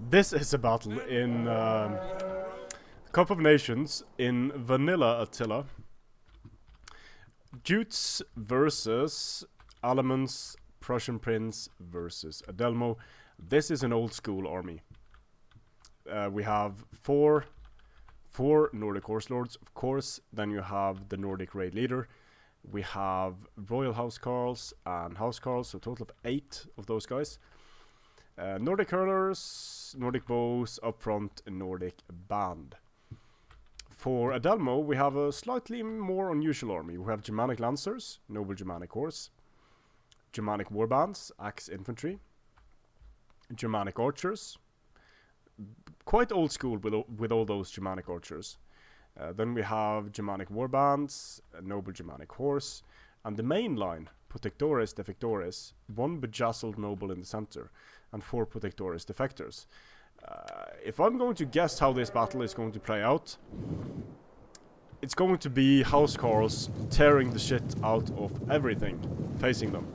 This is a battle in Cup of Nations in Vanilla Attila. Jutes versus Alamans, Prussian Prince versus Adelmo. This is an old school army. We have four Nordic Horse Lords, of course. Then you have the Nordic Raid Leader. We have Royal Housecarls and Housecarls, so a total of 8 of those guys. Nordic Hurlers, Nordic Bows, up front, a Nordic Band. For Adelmo, we have a slightly more unusual army. We have Germanic Lancers, Noble Germanic Horse, Germanic Warbands, Axe Infantry, Germanic Archers, quite old school with all those Germanic Archers. Then we have Germanic Warbands, a Noble Germanic Horse, and the main line, Protectores Defectores, 1 bejazzled noble in the center, and 4 Protectores Defectors. If I'm going to guess how this battle is going to play out, it's going to be Housecarls tearing the shit out of everything facing them.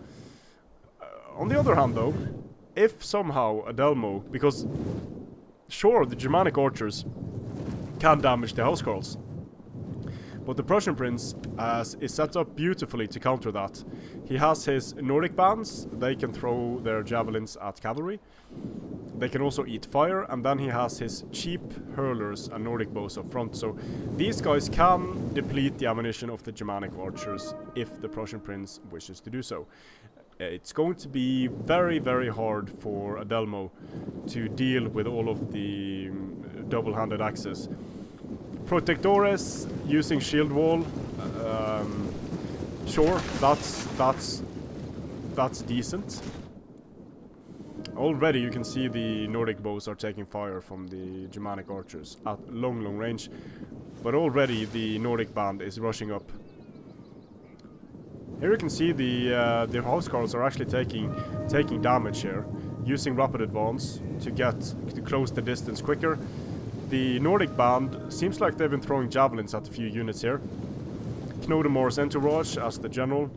On the other hand though, if somehow Adelmo, because sure, the Germanic Archers can damage the Housecarls, but the Prussian Prince is set up beautifully to counter that. He has his Nordic bands, they can throw their javelins at cavalry. They can also eat fire, and then he has his cheap hurlers and Nordic bows up front. So these guys can deplete the ammunition of the Germanic archers if the Prussian Prince wishes to do so. It's going to be very, very hard for Adelmo to deal with all of the double-handed axes. Protectores using shield wall, sure, that's decent. Already you can see the Nordic bows are taking fire from the Germanic archers at long range, but already the Nordic band is rushing up. Here you can see the Housecarls are actually taking damage here, using rapid advance to close the distance quicker. The Nordic band seems like they've been throwing javelins at a few units here. Knodemore's entourage as the general.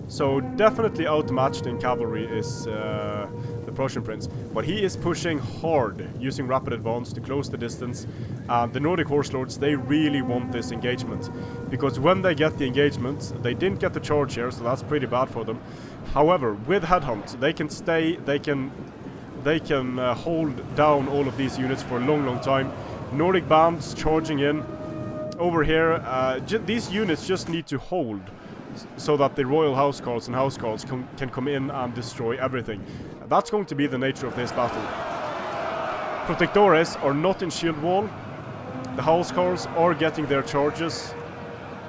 So definitely outmatched in cavalry is the Prussian Prince, but he is pushing hard, using rapid advance to close the distance. And the Nordic Horse Lords, they really want this engagement, because when they get the engagement, they didn't get the charge here, so that's pretty bad for them. However, with Headhunt, they can stay, they can hold down all of these units for a long time. Nordic bands charging in. Over here, these units just need to hold, so that the Royal Housecarls and Housecarls can come in and destroy everything. That's going to be the nature of this battle. Protectores are not in shield wall. The Housecarls are getting their charges,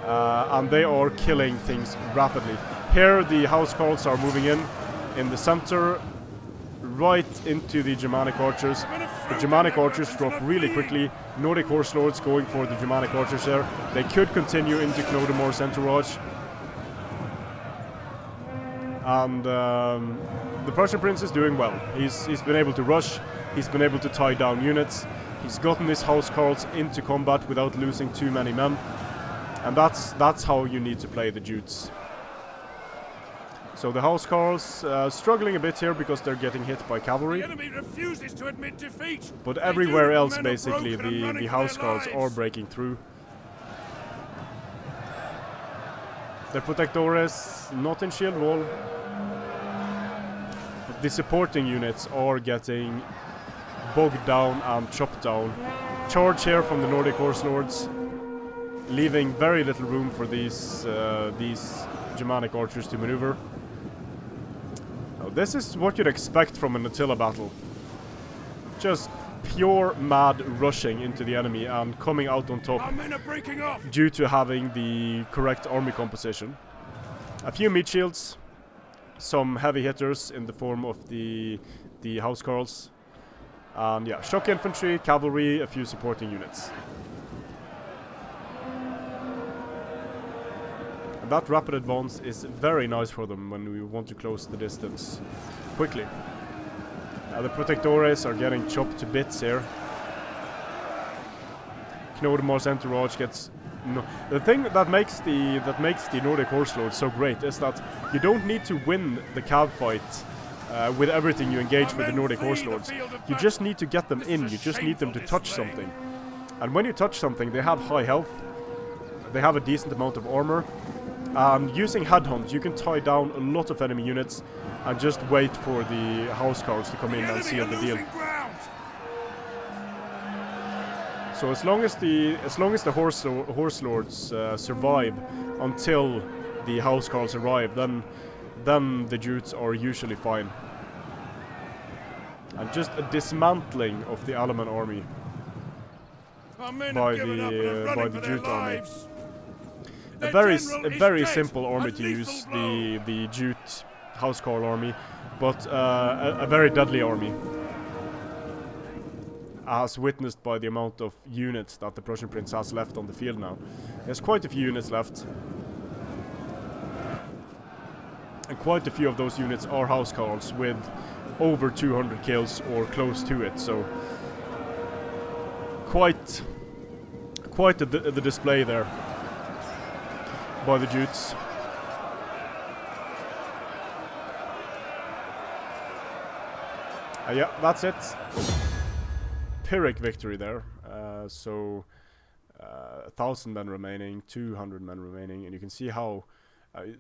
and they are killing things rapidly. Here the Housecarls are moving in the center, right into the Germanic archers. The Germanic archers drop really quickly. Nordic Horse Lords going for the Germanic archers there. They could continue into Knodemore's entourage. And the Prussian Prince is doing well. He's been able to rush, he's been able to tie down units, he's gotten his Housecarls into combat without losing too many men. And that's how you need to play the Jutes. So the Housecarls struggling a bit here because they're getting hit by cavalry. The enemy refuses to admit defeat. But everywhere else basically the Housecarls are breaking through. The Protectores not in shield wall. But the supporting units are getting bogged down and chopped down. Charge here from the Nordic Horse Lords, leaving very little room for these Germanic archers to maneuver. Now, this is what you'd expect from an Attila battle. Just pure mad rushing into the enemy and coming out on top due to having the correct army composition. A few meat shields, some heavy hitters in the form of the Housecarls, and yeah, shock infantry, cavalry, a few supporting units. And that rapid advance is very nice for them when we want to close the distance quickly. The Protectores are getting chopped to bits here. Knodemore's entourage gets... No. The thing that makes the Nordic Horse Lords so great is that you don't need to win the cav fight with everything you engage with the Nordic Horse Lords. You just need to get them in, you just need them to touch something. And when you touch something, they have high health, they have a decent amount of armor, and using headhunt, you can tie down a lot of enemy units and just wait for the housecarls to come in and seal the deal. So as long as the horse lords survive until the housecarls arrive, then the Jutes are usually fine. And just a dismantling of the Alaman army by the Jute army. A very simple army to use, the Jute housecarl army, but a very deadly army, as witnessed by the amount of units that the Prussian prince has left on the field now. There's quite a few units left. And quite a few of those units are housecarls with over 200 kills or close to it, so quite the display there by the Jutes. Yeah, that's it. Pyrrhic victory there. So 1,000 men remaining, 200 men remaining, and you can see how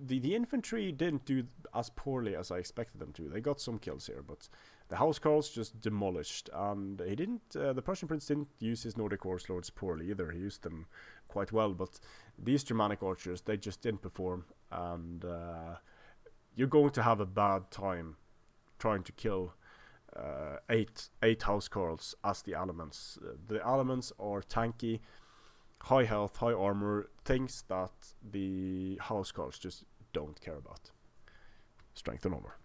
the infantry didn't do as poorly as I expected them to. They got some kills here, but the housecarls just demolished, and he didn't. The Prussian prince didn't use his Nordic horse lords poorly either. He used them quite well, but these Germanic archers, they just didn't perform, and you're going to have a bad time trying to kill eight housecarls as the Alamans. The Alamans are tanky, high health, high armor, things that the housecarls just don't care about. Strength and armor.